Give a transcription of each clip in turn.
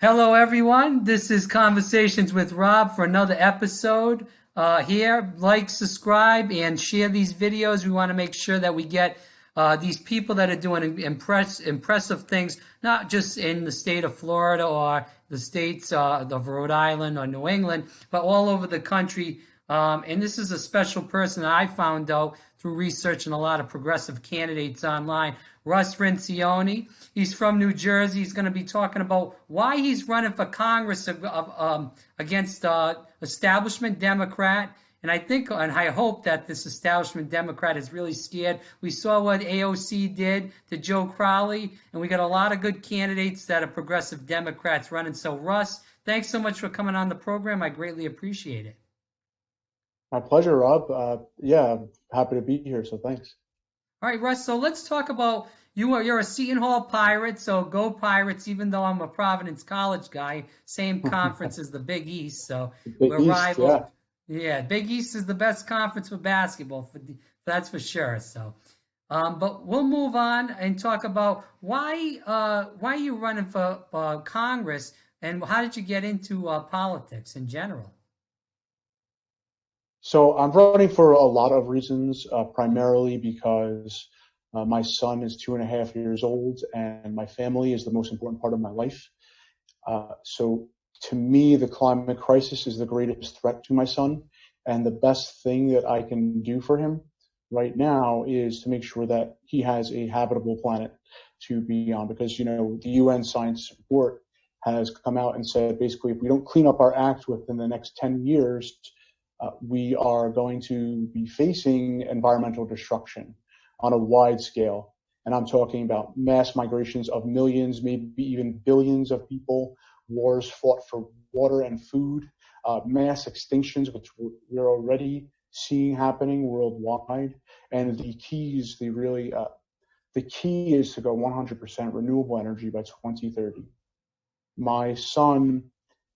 Hello, everyone. This is Conversations with Rob for another episode. Here, like, subscribe, and share these videos. We want to make sure that we get these people that are doing impressive things, not just in the state of Florida or the states of Rhode Island or New England, but all over the country. And this is a special person that I found out through researching a lot of progressive candidates online. Russ Cirincione. He's from New Jersey. He's going to be talking about why he's running for Congress against establishment Democrat. And I think and I hope that this establishment Democrat is really scared. We saw what AOC did to Joe Crowley, and we got a lot of good candidates that are progressive Democrats running. So, Russ, thanks so much for coming on the program. I greatly appreciate it. My pleasure, Rob. Yeah, I'm happy to be here, so thanks. All right, Russ. So let's talk about you're a Seton Hall Pirate, so go Pirates. Even though I'm a Providence College guy, same conference as the Big East, so The Big we're East, rivals. yeah. Yeah, Big East is the best conference for basketball, that's for sure. So, but we'll move on and talk about why you running for Congress and how did you get into politics in general? So I'm running for a lot of reasons, primarily because my son is 2.5 years old and my family is the most important part of my life. So to me, the climate crisis is the greatest threat to my son. And the best thing that I can do for him right now is to make sure that he has a habitable planet to be on. Because, the UN science report has come out and said basically if we don't clean up our act within the next 10 years, we are going to be facing environmental destruction on a wide scale. And I'm talking about mass migrations of millions, maybe even billions of people, wars fought for water and food, mass extinctions, which we're already seeing happening worldwide. And the key is to go 100% renewable energy by 2030. My son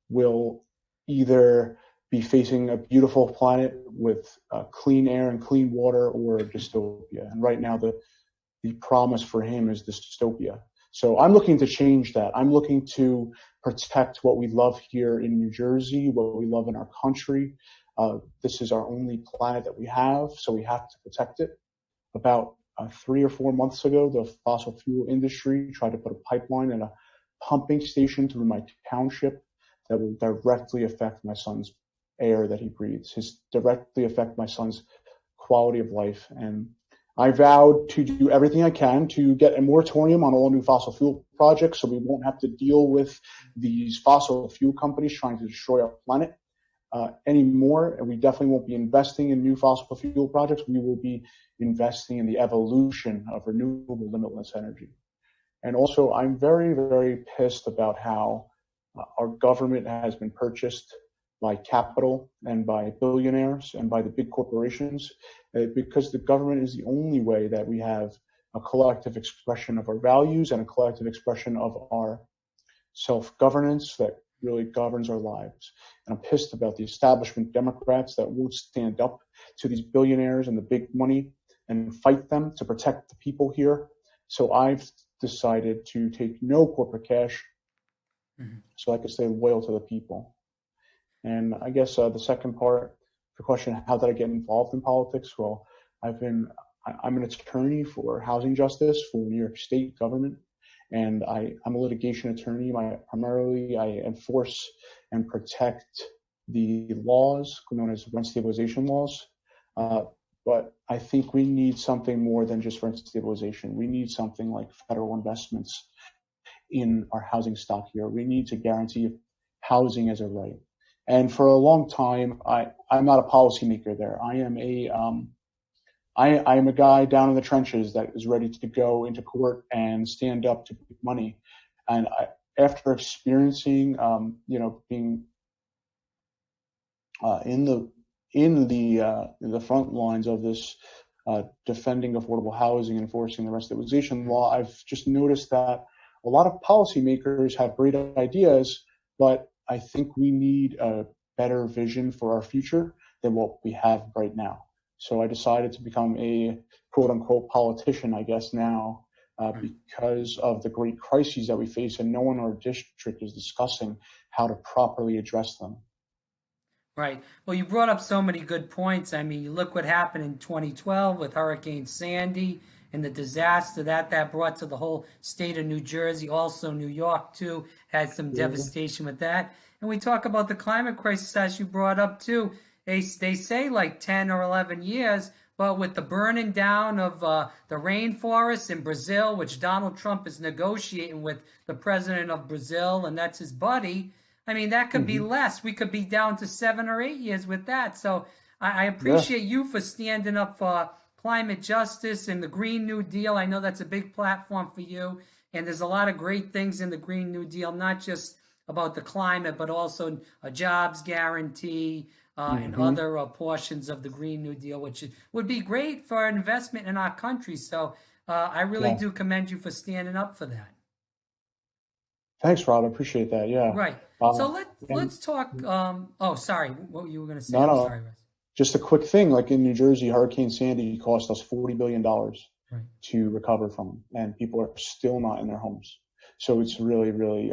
will either be facing a beautiful planet with clean air and clean water or a dystopia. And right now, the promise for him is dystopia. So I'm looking to change that. I'm looking to protect what we love here in New Jersey, what we love in our country. This is our only planet that we have, so we have to protect it. About 3 or 4 months ago, the fossil fuel industry tried to put a pipeline and a pumping station through my township that will directly affect my son's air that he breathes, directly affect my son's quality of life. And I vowed to do everything I can to get a moratorium on all new fossil fuel projects so we won't have to deal with these fossil fuel companies trying to destroy our planet anymore. And we definitely won't be investing in new fossil fuel projects. We will be investing in the evolution of renewable limitless energy. And also, I'm very, very pissed about how our government has been purchased by capital and by billionaires and by the big corporations, because the government is the only way that we have a collective expression of our values and a collective expression of our self-governance that really governs our lives. And I'm pissed about the establishment Democrats that won't stand up to these billionaires and the big money and fight them to protect the people here. So I've decided to take no corporate cash so I can stay loyal to the people. And I guess the second part of the question, how did I get involved in politics? Well, I'm an attorney for housing justice for New York State government, and I'm a litigation attorney. Primarily, I enforce and protect the laws known as rent stabilization laws. But I think we need something more than just rent stabilization. We need something like federal investments in our housing stock here. We need to guarantee housing as a right. And for a long time, I'm not a policymaker there. I am a guy down in the trenches that is ready to go into court and stand up to big money. And after experiencing, being in the front lines of this defending affordable housing, enforcing the rent stabilization law, I've just noticed that a lot of policymakers have great ideas, but I think we need a better vision for our future than what we have right now. So I decided to become a quote unquote politician, I guess now, because of the great crises that we face, and no one in our district is discussing how to properly address them. Right. Well, you brought up so many good points. I mean, you look what happened in 2012 with Hurricane Sandy and the disaster that brought to the whole state of New Jersey. Also, New York, too, had some devastation with that. And we talk about the climate crisis, as you brought up, too. They say like 10 or 11 years, but with the burning down of the rainforests in Brazil, which Donald Trump is negotiating with the president of Brazil, and that's his buddy. I mean, that could be less. We could be down to 7 or 8 years with that. So I appreciate you for standing up for climate justice and the Green New Deal. I know that's a big platform for you. And there's a lot of great things in the Green New Deal, not just about the climate, but also a jobs guarantee and other portions of the Green New Deal, which would be great for investment in our country. So I really do commend you for standing up for that. Thanks, Rob. I appreciate that. Yeah. Right. So let's talk. Oh, sorry. What you were going to say? No, I'm sorry, Russ. Just a quick thing. Like in New Jersey, Hurricane Sandy cost us $40 billion to recover from, and people are still not in their homes. So it's really, really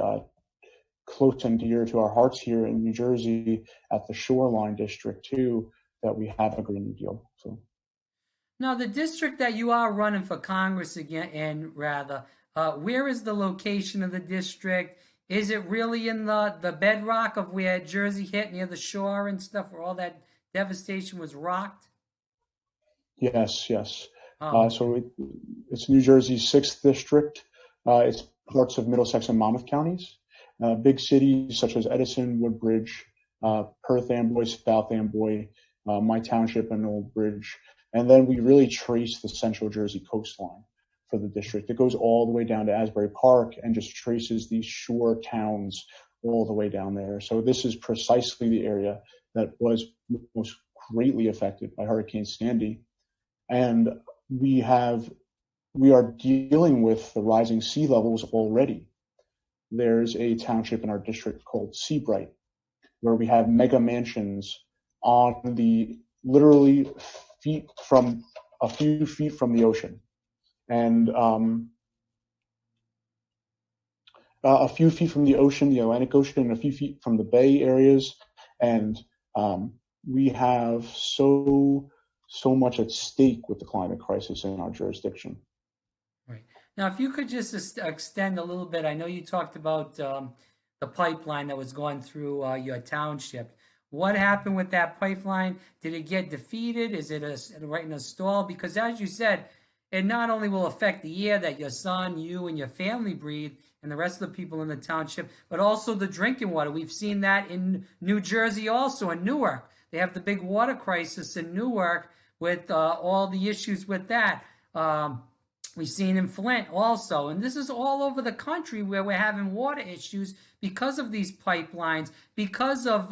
close and dear to our hearts here in New Jersey at the Shoreline District too, that we have a Green New Deal. So now the district that you are running for Congress again, and rather, where is the location of the district? Is it really in the bedrock of where Jersey hit near the shore and stuff, where all that devastation was rocked? Yes, yes. Oh. So it's New Jersey's 6th district. It's parts of Middlesex and Monmouth counties. Big cities such as Edison, Woodbridge, Perth Amboy, South Amboy, my township and Old Bridge. And then we really trace the central Jersey coastline for the district. It goes all the way down to Asbury Park and just traces these shore towns all the way down there. So this is precisely the area that was most greatly affected by Hurricane Sandy. And we are dealing with the rising sea levels already. There's a township in our district called Seabright, where we have mega mansions on the literally a few feet from the ocean. And a few feet from the ocean, the Atlantic Ocean, and a few feet from the bay areas. And we have so much at stake with the climate crisis in our jurisdiction. Right. Now, if you could just extend a little bit, I know you talked about the pipeline that was going through your township. What happened with that pipeline? Did it get defeated? Is it right in a stall? Because as you said, it not only will affect the air that your son, you, and your family breathe, and the rest of the people in the township, but also the drinking water. We've seen that in New Jersey also, in Newark. They have the big water crisis in Newark with all the issues with that. We've seen in Flint also. And this is all over the country where we're having water issues because of these pipelines, because of,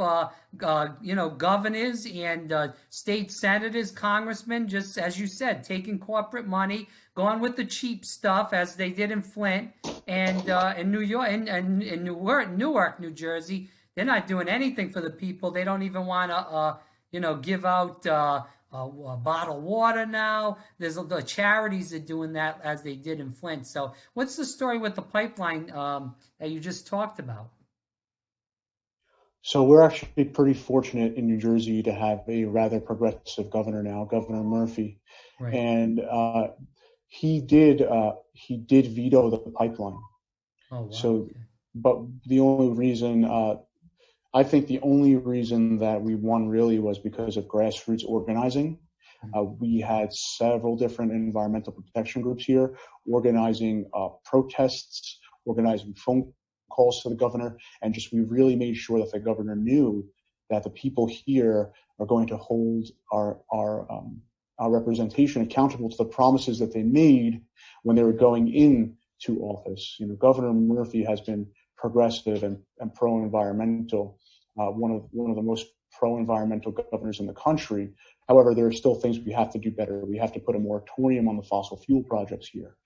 governors and state senators, congressmen, just as you said, taking corporate money, going with the cheap stuff as they did in Flint and in New York and in Newark, New Jersey. They're not doing anything for the people. They don't even want to, give out bottled water now. There's the charities are doing that as they did in Flint. So what's the story with the pipeline that you just talked about? So we're actually pretty fortunate in New Jersey to have a rather progressive governor now, Governor Murphy. Right. And he did veto the pipeline. Oh, wow. So, okay. But the only reason I think the only reason that we won really was because of grassroots organizing. We had several different environmental protection groups here organizing protests, organizing phone calls to the governor, and just we really made sure that the governor knew that the people here are going to hold our representation accountable to the promises that they made when they were going into office. Governor Murphy has been progressive and pro-environmental, one of the most pro-environmental governors in the country. However, there are still things we have to do better. We have to put a moratorium on the fossil fuel projects here.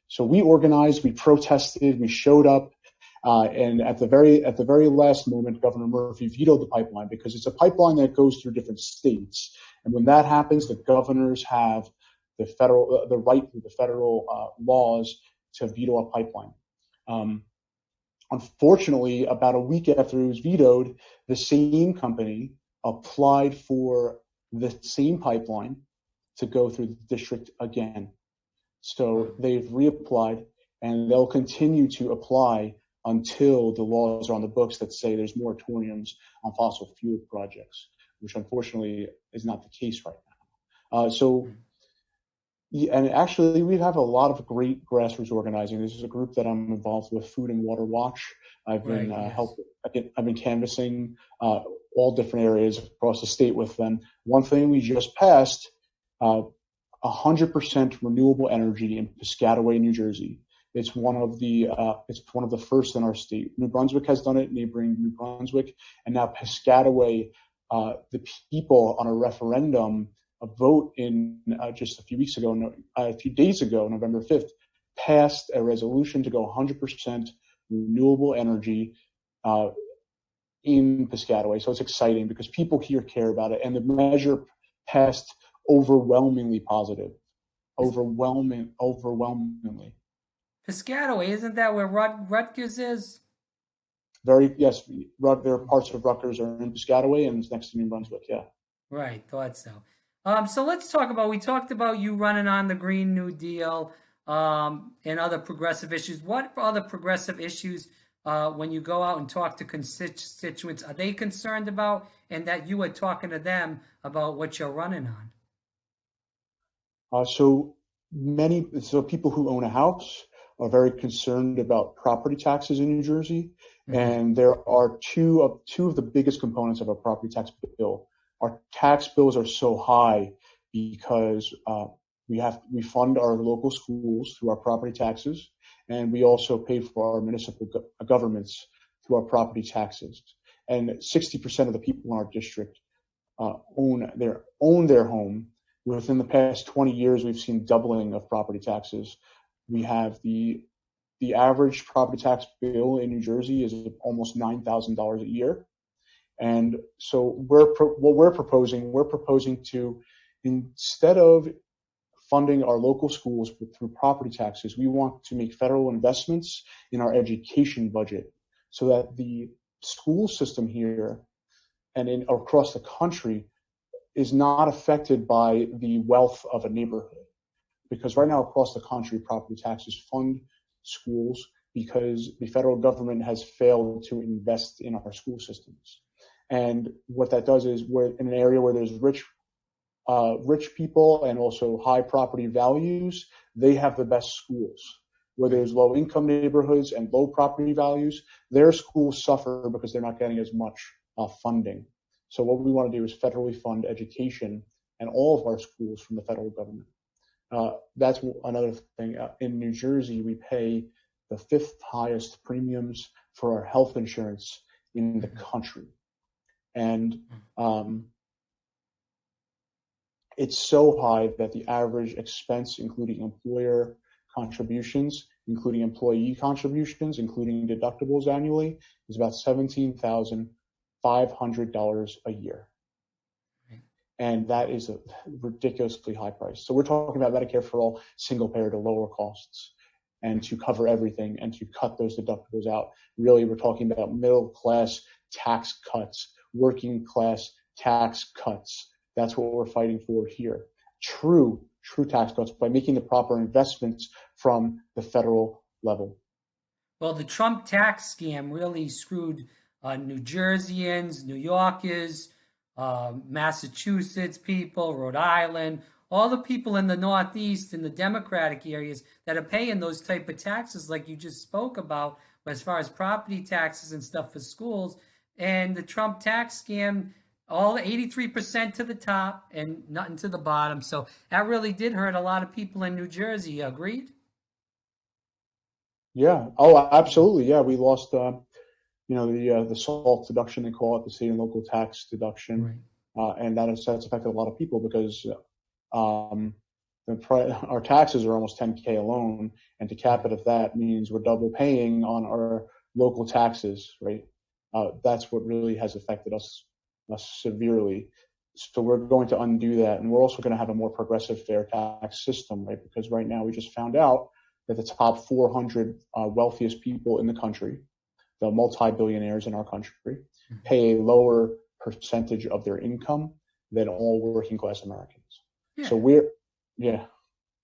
So we organized, we protested, we showed up, and at the very last moment, Governor Murphy vetoed the pipeline because it's a pipeline that goes through different states. And when that happens, the governors have the right through the federal laws to veto a pipeline. Unfortunately, about a week after it was vetoed, the same company applied for the same pipeline to go through the district again. So they've reapplied, and they'll continue to apply until the laws are on the books that say there's moratoriums on fossil fuel projects, which unfortunately is not the case right now. And actually, we have a lot of great grassroots organizing. This is a group that I'm involved with, Food and Water Watch. I've been I've been canvassing all different areas across the state with them. One thing we just passed, 100% renewable energy in Piscataway, New Jersey. It's one of the first in our state. New Brunswick has done it, neighboring New Brunswick, and now Piscataway. The people on a referendum, a vote in just a few days ago, November 5th, passed a resolution to go 100% renewable energy in Piscataway. So it's exciting because people here care about it, and the measure passed overwhelmingly positive. Overwhelmingly. Piscataway, isn't that where Rutgers is? Yes. There are parts of Rutgers are in Piscataway, and it's next to New Brunswick. Yeah. Right, thought so. So let's talk about, we talked about you running on the Green New Deal and other progressive issues. What other progressive issues, when you go out and talk to constituents, are they concerned about, and that you are talking to them about what you're running on? So people who own a house are very concerned about property taxes in New Jersey. Mm-hmm. And there are two of the biggest components of a property tax bill. Our tax bills are so high because we fund our local schools through our property taxes, and we also pay for our municipal governments through our property taxes. And 60% of the people in our district own their home. Within the past 20 years, we've seen doubling of property taxes. We have the average property tax bill in New Jersey is almost $9,000 a year. And so we're proposing to, instead of funding our local schools through property taxes, we want to make federal investments in our education budget so that the school system here and across the country is not affected by the wealth of a neighborhood. Because right now across the country, property taxes fund schools because the federal government has failed to invest in our school systems. And what that does is, we're in an area where there's rich people and also high property values, they have the best schools. Where there's low income neighborhoods and low property values, their schools suffer because they're not getting as much funding. So what we want to do is federally fund education and all of our schools from the federal government. That's another thing. In New Jersey, we pay the 5th highest premiums for our health insurance in the country. And it's so high that the average expense, including employer contributions, including employee contributions, including deductibles annually, is about $17,500 a year. And that is a ridiculously high price. So we're talking about Medicare for all, single payer to lower costs and to cover everything and to cut those deductibles out. Really, we're talking about middle class tax cuts, working class tax cuts. That's what we're fighting for here. True tax cuts by making the proper investments from the federal level. Well, the Trump tax scam really screwed New Jerseyans, New Yorkers, Massachusetts people, Rhode Island, all the people in the Northeast in the Democratic areas that are paying those type of taxes like you just spoke about, as far as property taxes and stuff for schools. And the Trump tax scam, all 83% to the top and nothing to the bottom. So that really did hurt a lot of people in New Jersey. Agreed? Yeah. Oh, absolutely. Yeah. We lost, the SALT deduction, they call it, the state and local tax deduction. Right. And that's affected a lot of people because our taxes are almost $10K alone. And to cap it at that means we're double paying on our local taxes, right? That's what really has affected us severely. So we're going to undo that. And we're also going to have a more progressive fair tax system, right? Because right now we just found out that the top 400 wealthiest people in the country, the multi-billionaires in our country, pay a lower percentage of their income than all working class Americans. Yeah. So we're, yeah.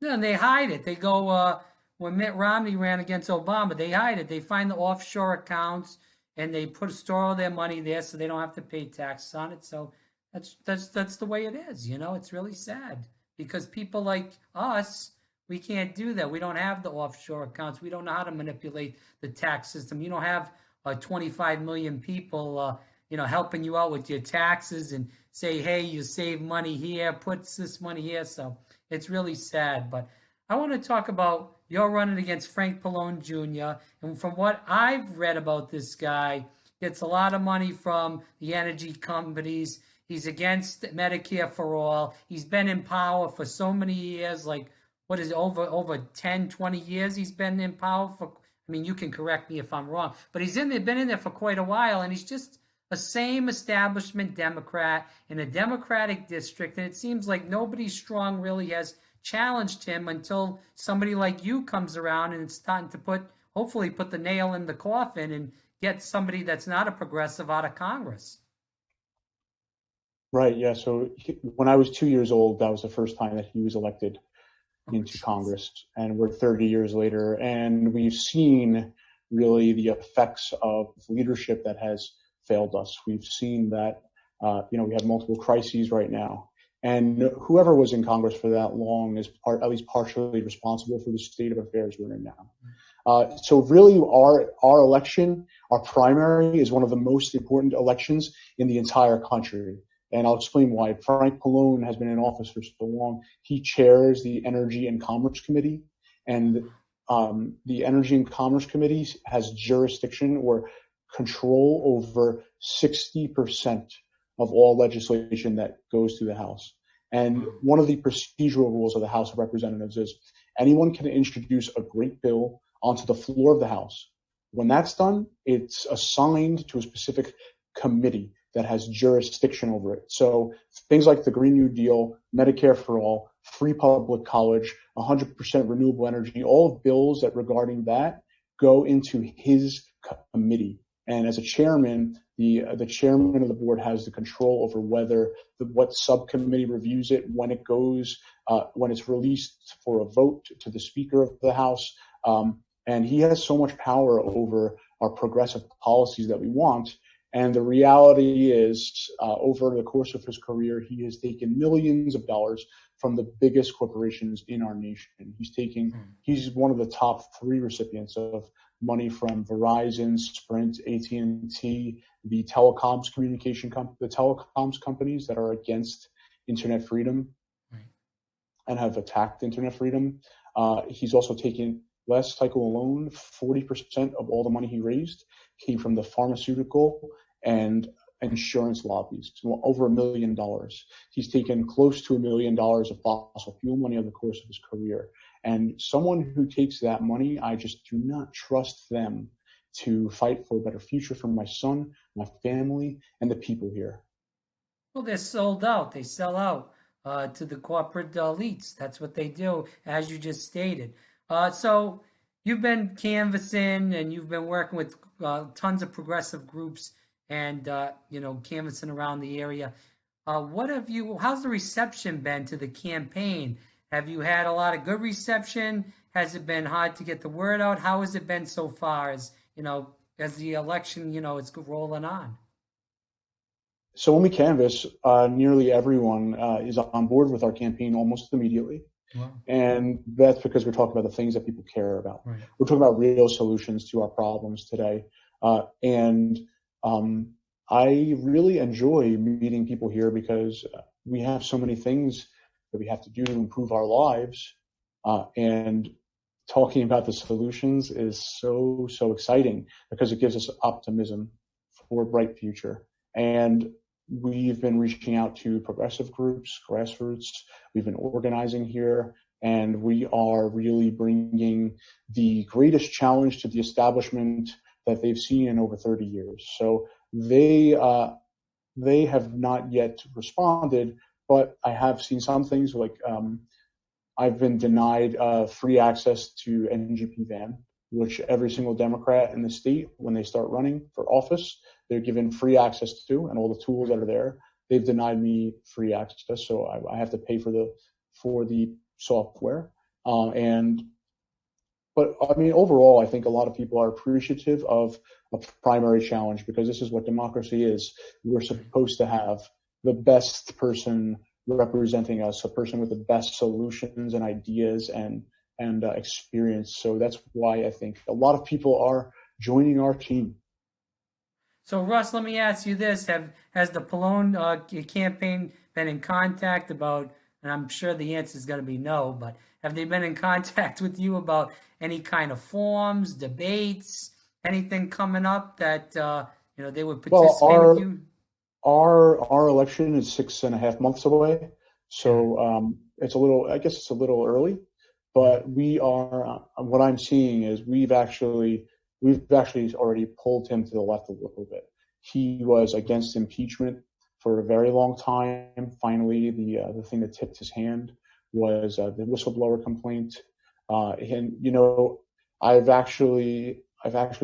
No, and they hide it. They go, when Mitt Romney ran against Obama, they hide it. They find the offshore accounts and they store all their money there so they don't have to pay taxes on it. So that's the way it is. It's really sad because people like us, we can't do that. We don't have the offshore accounts. We don't know how to manipulate the tax system. You don't have 25 million people, helping you out with your taxes and say, hey, you save money here, puts this money here. So it's really sad. But I want to talk about you're running against Frank Pallone Jr. And from what I've read about this guy, gets a lot of money from the energy companies. He's against Medicare for all. He's been in power for so many years, like what is it, over 10, 20 years he's been in power for. I mean, you can correct me if I'm wrong, but been in there for quite a while, and he's just a same establishment Democrat in a Democratic district, and it seems like nobody strong really has challenged him until somebody like you comes around and it's starting to hopefully put the nail in the coffin and get somebody that's not a progressive out of Congress. Right, yeah. So when I was 2 years old, that was the first time that he was elected into Congress, and we're 30 years later, and we've seen really the effects of leadership that has failed us. We've seen that, we have multiple crises right now, and whoever was in Congress for that long is at least partially responsible for the state of affairs we're in now. So really our election, our primary, is one of the most important elections in the entire country. And I'll explain why. Frank Pallone has been in office for so long. He chairs the Energy and Commerce Committee, and the Energy and Commerce Committee has jurisdiction or control over 60% of all legislation that goes through the House. And one of the procedural rules of the House of Representatives is anyone can introduce a great bill onto the floor of the House. When that's done, it's assigned to a specific committee that has jurisdiction over it. So things like the Green New Deal, Medicare for all, free public college, 100% renewable energy, all of bills that regarding that go into his committee. And as a chairman, the chairman of the board has the control over what subcommittee reviews it, when it goes, when it's released for a vote to the Speaker of the House. And he has so much power over our progressive policies that we want. And the reality is, over the course of his career, he has taken millions of dollars from the biggest corporations in our nation. He's one of the top 3 recipients of money from Verizon, Sprint, AT&T, the telecoms companies that are against internet freedom and have attacked internet freedom. He's also taken, last cycle alone, 40% of all the money he raised came from the pharmaceutical and insurance lobbies, so over $1 million. He's taken close to $1 million of fossil fuel money over the course of his career. And someone who takes that money, I just do not trust them to fight for a better future for my son, my family, and the people here. Well, they're sold out. They sell out to the corporate elites. That's what they do, as you just stated. So you've been canvassing and you've been working with tons of progressive groups and, canvassing around the area. How's the reception been to the campaign? Have you had a lot of good reception? Has it been hard to get the word out? How has it been so far as the election, it's rolling on? So when we canvass, nearly everyone is on board with our campaign almost immediately. Wow. And that's because we're talking about the things that people care about. Right. We're talking about real solutions to our problems today. I really enjoy meeting people here because we have so many things that we have to do to improve our lives. And talking about the solutions is so exciting because it gives us optimism for a bright future. And we've been reaching out to progressive groups, grassroots. We've been organizing here, and we are really bringing the greatest challenge to the establishment that they've seen in over 30 years. So they have not yet responded, but I have seen some things like I've been denied free access to NGP van, which every single Democrat in the state, when they start running for office, they're given free access to, and all the tools that are there. They've denied me free access, so I have to pay for the software. But I mean, overall, I think a lot of people are appreciative of a primary challenge, because this is what democracy is. We're supposed to have the best person representing us, a person with the best solutions and ideas and experience. So that's why I think a lot of people are joining our team. So, Russ, let me ask you this: has the Pallone campaign been in contact about? And I'm sure the answer is going to be no, but have they been in contact with you about any kind of forums, debates, anything coming up that they would Well, participate with you? our election is 6.5 months away, so it's a little. I guess it's a little early, but we are. What I'm seeing is we've actually already pulled him to the left a little bit. He was against impeachment for a very long time. Finally, the thing that tipped his hand was the whistleblower complaint. And I've actually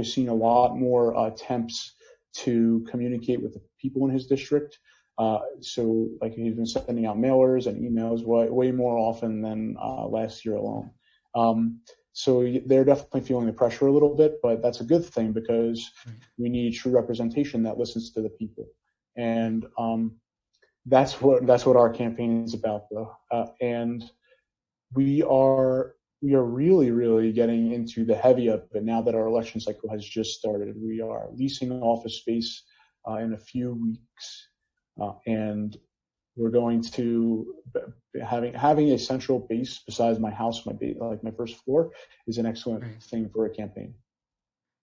seen a lot more attempts to communicate with the people in his district. So like he's been sending out mailers and emails way more often than last year alone. So they're definitely feeling the pressure a little bit, but that's a good thing, because we need true representation that listens to the people. And that's what our campaign is about, though. And we are really, really getting into the heavy of it now that our election cycle has just started. We are leasing office space in a few weeks, and we're going to having a central base besides my house, my first floor, is an excellent thing for a campaign.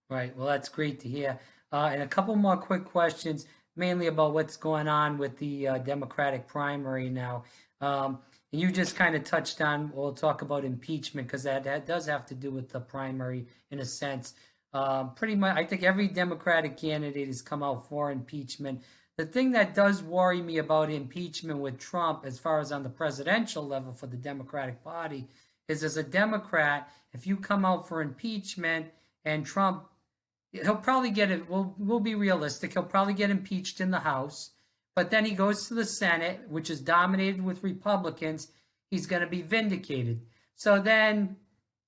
Right. Well, that's great to hear. And a couple more quick questions, mainly about what's going on with the Democratic primary now. And you just kind of touched on, we'll talk about impeachment, because that does have to do with the primary in a sense. Pretty much, I think every Democratic candidate has come out for impeachment. The thing that does worry me about impeachment with Trump, as far as on the presidential level for the Democratic Party, is as a Democrat, if you come out for impeachment and Trump, he'll probably get it. We'll be realistic. He'll probably get impeached in the House, but then he goes to the Senate, which is dominated with Republicans. He's going to be vindicated. So then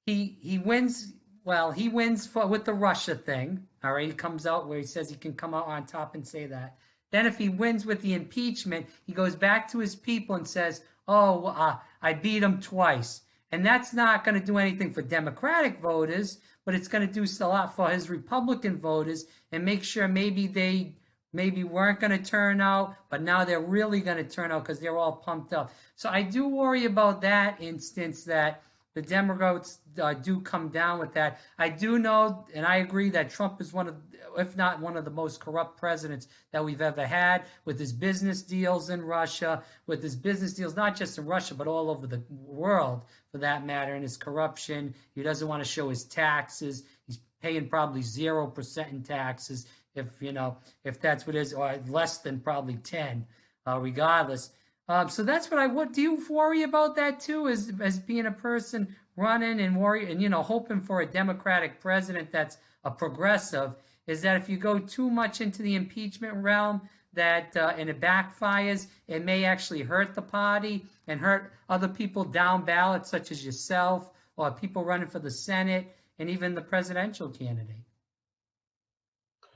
he wins. Well, he wins with the Russia thing. All right, he comes out where he says he can come out on top and say that. Then if he wins with the impeachment, he goes back to his people and says, oh, I beat him twice. And that's not going to do anything for Democratic voters, but it's going to do a lot for his Republican voters and make sure maybe they weren't going to turn out, but now they're really going to turn out because they're all pumped up. So I do worry about that instance, that the Democrats do come down with that. I do know, and I agree, that Trump is one of, if not one of the most corrupt presidents that we've ever had, with his business deals in Russia, with his business deals, not just in Russia, but all over the world for that matter, and his corruption. He doesn't want to show his taxes. He's paying probably 0% in taxes, if that's what it is, or less than probably 10, regardless. So that's what I would. Do you worry about that too, as being a person running and worry and hoping for a Democratic president that's a progressive? Is that if you go too much into the impeachment realm, that and it backfires, it may actually hurt the party and hurt other people down ballot, such as yourself or people running for the Senate and even the presidential candidate?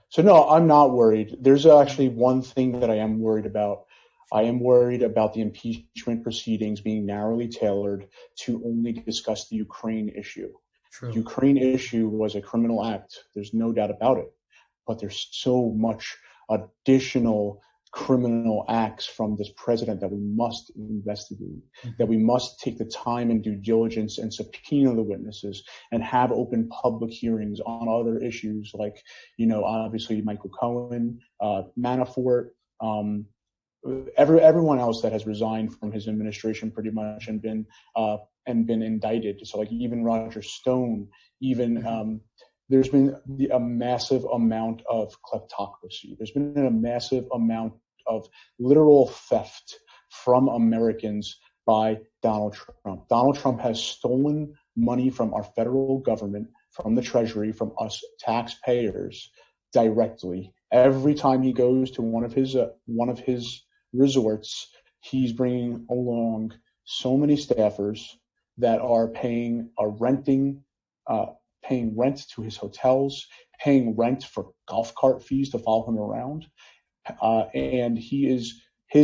So no, I'm not worried. There's actually one thing that I am worried about. I am worried about the impeachment proceedings being narrowly tailored to only discuss the Ukraine issue. True. The Ukraine issue was a criminal act. There's no doubt about it. But there's so much additional criminal acts from this president that we must investigate, that we must take the time and due diligence and subpoena the witnesses and have open public hearings on other issues like, obviously Michael Cohen, Manafort, everyone else that has resigned from his administration pretty much and been indicted. So like even Roger Stone, even there's been a massive amount of kleptocracy. There's been a massive amount of literal theft from Americans by Donald Trump. Donald Trump has stolen money from our federal government, from the Treasury, from us taxpayers directly. Every time he goes to one of his resorts, he's bringing along so many staffers that are paying rent to his hotels, paying rent for golf cart fees to follow him around, and his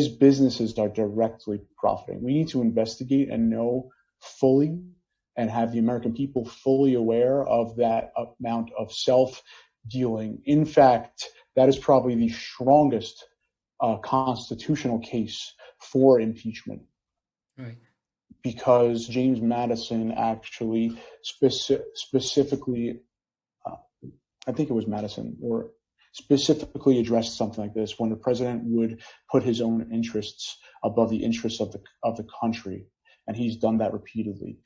businesses are directly profiting. We need to investigate and know fully, and have the American people fully aware of that amount of self-dealing. In fact, that is probably the strongest constitutional case for impeachment. Right. Because James Madison actually specifically, I think it was Madison, or specifically addressed something like this, when the president would put his own interests above the interests of the country, and he's done that repeatedly.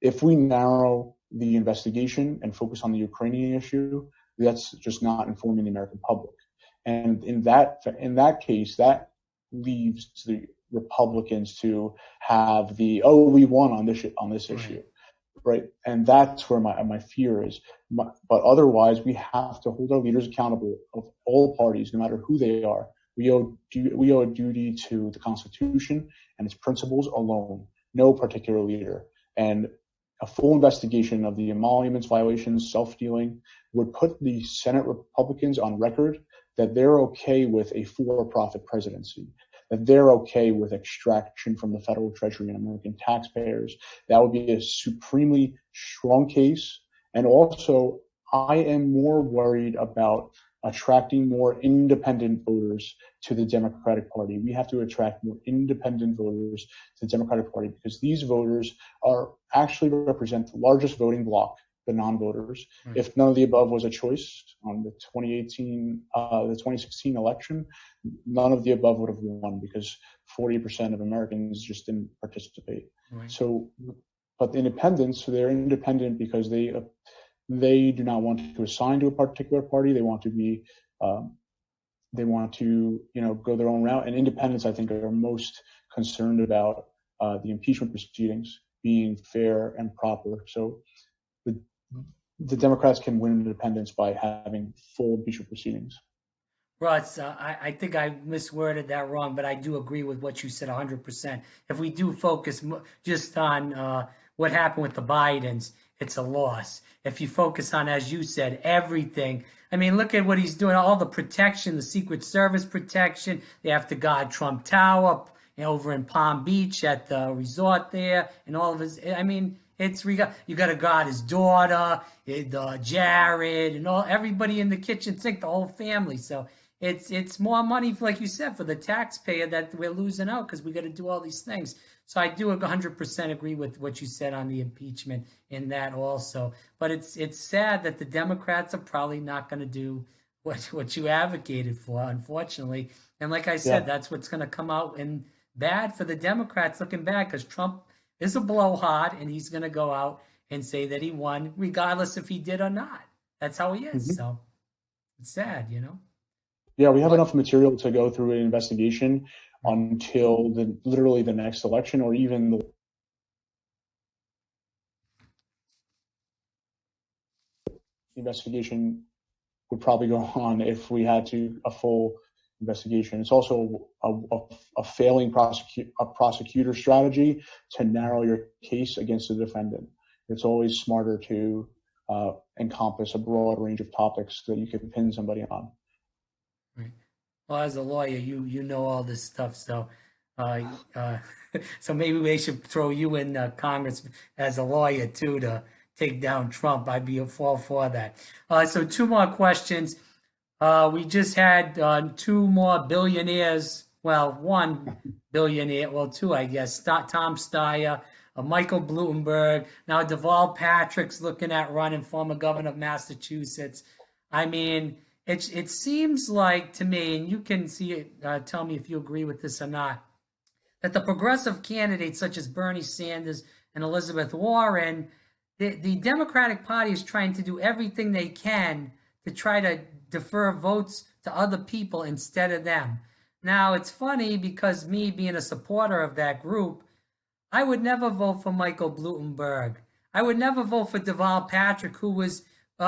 If we narrow the investigation and focus on the Ukrainian issue, that's just not informing the American public. And in that case, that leaves the Republicans to have we won on this issue, right? And that's where my fear is. But otherwise, we have to hold our leaders accountable, of all parties, no matter who they are. We owe a duty to the Constitution and its principles alone, no particular leader. And a full investigation of the emoluments, violations, self-dealing would put the Senate Republicans on record that they're okay with a for-profit presidency, that they're okay with extraction from the federal treasury and American taxpayers. That would be a supremely strong case. And also, I am more worried about attracting more independent voters to the Democratic Party. We have to attract more independent voters to the Democratic Party, because these voters actually represent the largest voting bloc, the non-voters. Right. If none of the above was a choice on the 2016 election, none of the above would have won, because 40% of Americans just didn't participate. Right. So, but the independents, they're independent because they do not want to assign to a particular party. They want to go their own route. And independents, I think, are most concerned about the impeachment proceedings being fair and proper. So the Democrats can win independence by having full impeachment proceedings. Russ, I think I misworded that wrong, but I do agree with what you said 100%. If we do focus just on what happened with the Bidens, it's a loss. If you focus on, as you said, everything, I mean, look at what he's doing, all the protection, the Secret Service protection. They have to guard Trump Tower over in Palm Beach at the resort there, and all of his, I mean, you got to guard his daughter, Jared, and everybody in the kitchen sink, the whole family. So it's more money, like you said, for the taxpayer that we're losing out, because we got to do all these things. So I do 100% agree with what you said on the impeachment in that also. But it's sad that the Democrats are probably not going to do what you advocated for, unfortunately. And like I said, that's what's going to come out in bad for the Democrats, looking bad, because Trump is a blowhard, and he's going to go out and say that he won, regardless if he did or not. That's how he is. Mm-hmm. So it's sad, Yeah, we have enough material to go through an investigation until literally the next election, or even the investigation would probably go on if we had a full investigation. It's also a failing prosecutor strategy to narrow your case against the defendant. It's always smarter to encompass a broad range of topics that you can pin somebody on. Right. Well, as a lawyer, you know all this stuff, so so maybe they should throw you in Congress as a lawyer too, to take down Trump. I'd be all for that. So 2 more questions. We just had 2 more billionaires. Well, 1 billionaire. Well, 2, I guess. Tom Steyer, Michael Bloomberg. Now Deval Patrick's looking at running, former governor of Massachusetts. I mean, it seems like to me, and you can see it, tell me if you agree with this or not, that the progressive candidates such as Bernie Sanders and Elizabeth Warren, the Democratic Party is trying to do everything they can to try to defer votes to other people instead of them. Now, it's funny because me being a supporter of that group, I would never vote for Michael Blumenberg. I would never vote for Deval Patrick, who was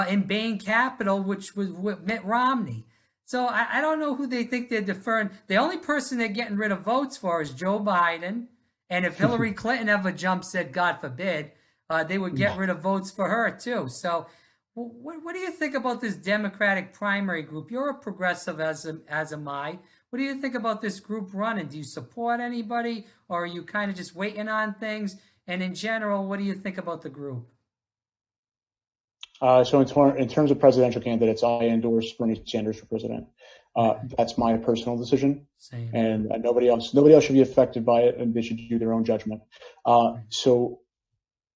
in Bain Capital, which was with Mitt Romney. So I don't know who they think they're deferring. The only person they're getting rid of votes for is Joe Biden. And if Hillary Clinton ever jumps, said God forbid, they would get rid of votes for her too. So what do you think about this Democratic primary group? You're a progressive, as am I. What do you think about this group running? Do you support anybody, or are you kind of just waiting on things? And in general, what do you think about the group? So in terms of presidential candidates, I endorse Bernie Sanders for president. That's my personal decision, Same. and nobody else should be affected by it, and they should do their own judgment. So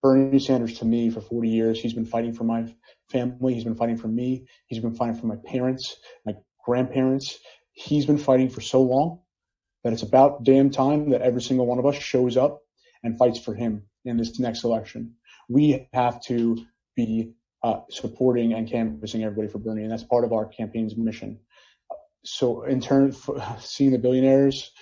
Bernie Sanders, to me, for 40 years, he's been fighting for my family. He's been fighting for me. He's been fighting for my parents, my grandparents. He's been fighting for so long that it's about damn time that every single one of us shows up and fights for him in this next election. We have to be supporting and canvassing everybody for Bernie, and that's part of our campaign's mission. So in terms of seeing the billionaires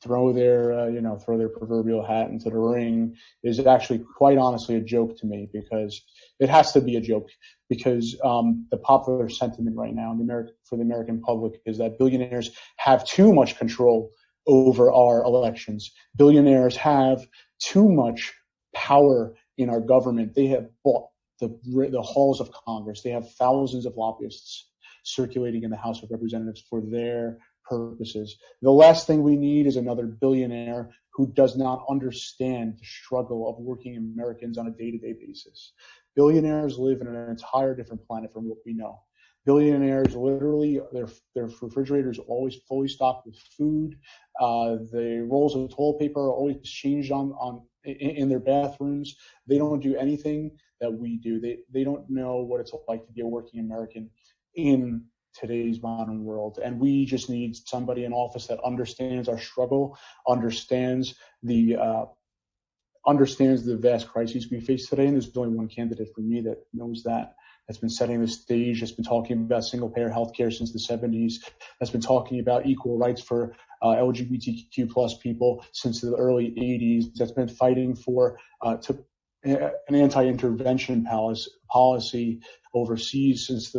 throw their proverbial hat into the ring is actually quite honestly a joke to me, because it has to be a joke, because the popular sentiment right now for the American public is that billionaires have too much control over our elections. Billionaires have too much power in our government. They have bought the halls of Congress. They have thousands of lobbyists circulating in the House of Representatives for their purposes. The last thing we need is another billionaire who does not understand the struggle of working Americans on a day-to-day basis. Billionaires live in an entire different planet from what we know. Billionaires, literally, their refrigerators are always fully stocked with food. The rolls of toilet paper are always changed in their bathrooms. They don't do anything that we do. They don't know what it's like to be a working American in today's modern world. And we just need somebody in office that understands our struggle, understands the vast crises we face today. And there's only one candidate for me that knows that. That's been setting the stage, that's been talking about single-payer healthcare since the 70s, that's been talking about equal rights for LGBTQ plus people since the early 80s, that's been fighting for an anti-intervention policy overseas since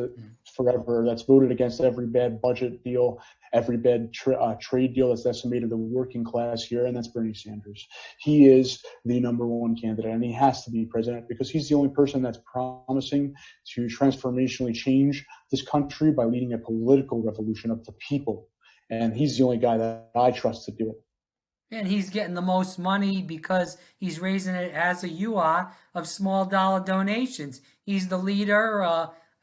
forever, that's voted against every bad budget deal, every bad trade deal that's decimated the working class here, and that's Bernie Sanders. He is the number one candidate, and he has to be president because he's the only person that's promising to transformationally change this country by leading a political revolution of the people. And he's the only guy that I trust to do it. And he's getting the most money because he's raising it as a UR of small dollar donations. He's the leader.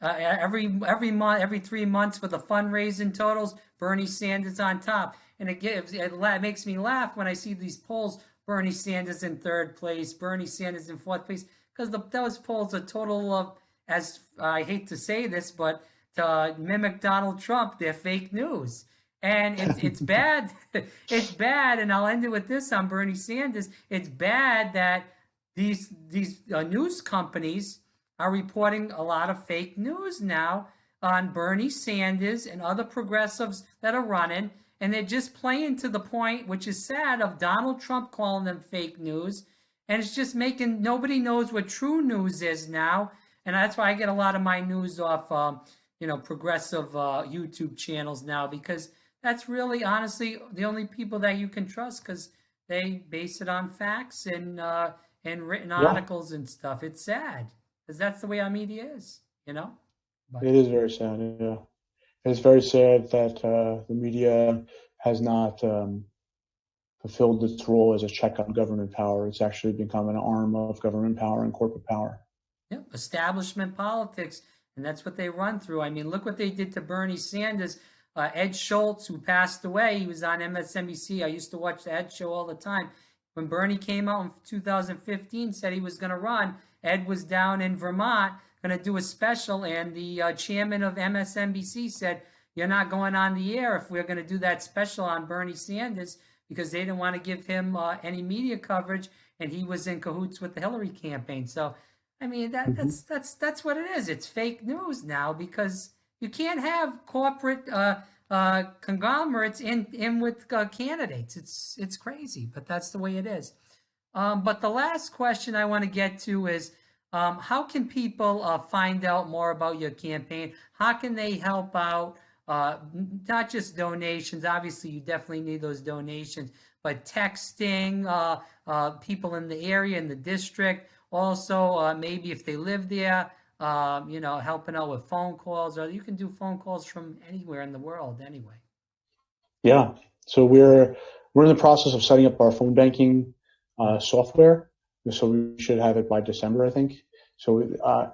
Every month, every 3 months for the fundraising totals, Bernie Sanders on top. And it makes me laugh when I see these polls. Bernie Sanders in third place, Bernie Sanders in fourth place, because those polls are total of, as I hate to say this, but to mimic Donald Trump, they're fake news. And it's bad. It's bad. And I'll end it with this on Bernie Sanders. It's bad that these news companies are reporting a lot of fake news now on Bernie Sanders and other progressives that are running. And they're just playing to the point, which is sad, of Donald Trump calling them fake news. And it's just making, nobody knows what true news is now. And that's why I get a lot of my news off, progressive YouTube channels now, because that's really, honestly, the only people that you can trust, because they base it on facts and written articles and stuff. It's sad, because that's the way our media is, But it is very sad, yeah. It's very sad that the media has not fulfilled its role as a check on government power. It's actually become an arm of government power and corporate power. yeah, establishment politics, and that's what they run through. I mean, look what they did to Bernie Sanders. Ed Schultz, who passed away, he was on MSNBC. I used to watch the Ed show all the time. When Bernie came out in 2015, said he was going to run, Ed was down in Vermont going to do a special, and the chairman of MSNBC said, "You're not going on the air if we're going to do that special on Bernie Sanders," because they didn't want to give him any media coverage, and he was in cahoots with the Hillary campaign. So, I mean, that's what it is. It's fake news now, because you can't have corporate conglomerates in with candidates. It's crazy, but that's the way it is. But the last question I want to get to is, how can people find out more about your campaign? How can they help out? Not just donations. Obviously, you definitely need those donations, but texting people in the area, in the district. Also, maybe if they live there, helping out with phone calls, or you can do phone calls from anywhere in the world anyway. Yeah. So we're in the process of setting up our phone banking software. So we should have it by December, I think. So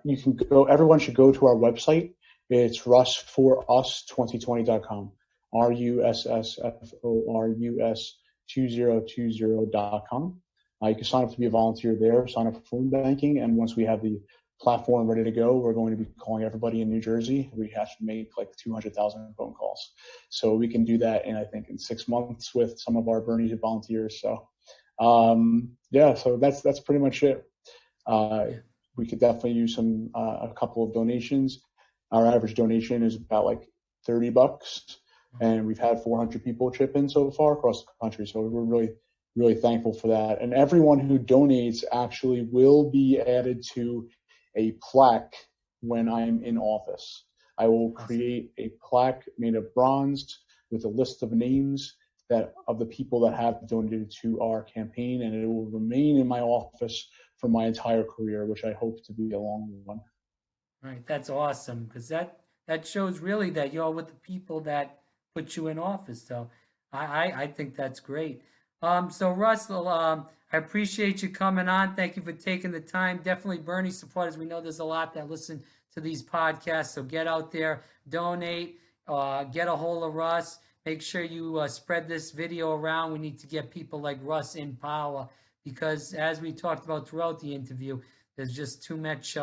you can go. Everyone should go to our website. It's russforus2020.com. RUSSFORUS2020.com. You can sign up to be a volunteer there. Sign up for phone banking, and once we have the platform ready to go, we're going to be calling everybody in New Jersey. We have to make like 200,000 phone calls. So we can do that I think in 6 months with some of our Bernie volunteers. So yeah, so that's pretty much it. We could definitely use a couple of donations. Our average donation is about like $30, and we've had 400 people chip in so far across the country. So we're really thankful for that. And everyone who donates actually will be added to a plaque when I'm in office. I will create a plaque made of bronze with a list of names of the people that have donated to our campaign, and it will remain in my office for my entire career, which I hope to be a long one. Right, that's awesome, because that shows really that you're with the people that put you in office. So I think that's great. So Russell, I appreciate you coming on. Thank you for taking the time. Definitely Bernie supporters. We know there's a lot that listen to these podcasts. So get out there, donate, get a hold of Russ. Make sure you spread this video around. We need to get people like Russ in power, because as we talked about throughout the interview, there's just too much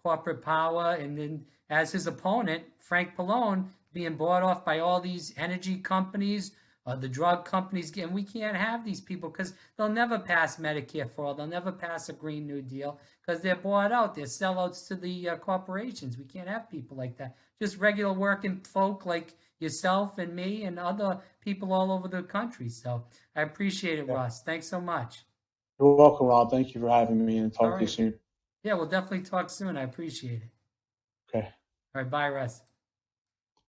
corporate power. And then as his opponent, Frank Pallone, being bought off by all these energy companies, the drug companies, and we can't have these people because they'll never pass Medicare for all. They'll never pass a Green New Deal because they're bought out. They're sellouts to the corporations. We can't have people like that. Just regular working folk like yourself and me and other people all over the country. So I appreciate it, Russ. Thanks so much. You're welcome, Rob. Thank you for having me, and talk to you soon. Yeah, we'll definitely talk soon. I appreciate it. Okay. All right, bye, Russ.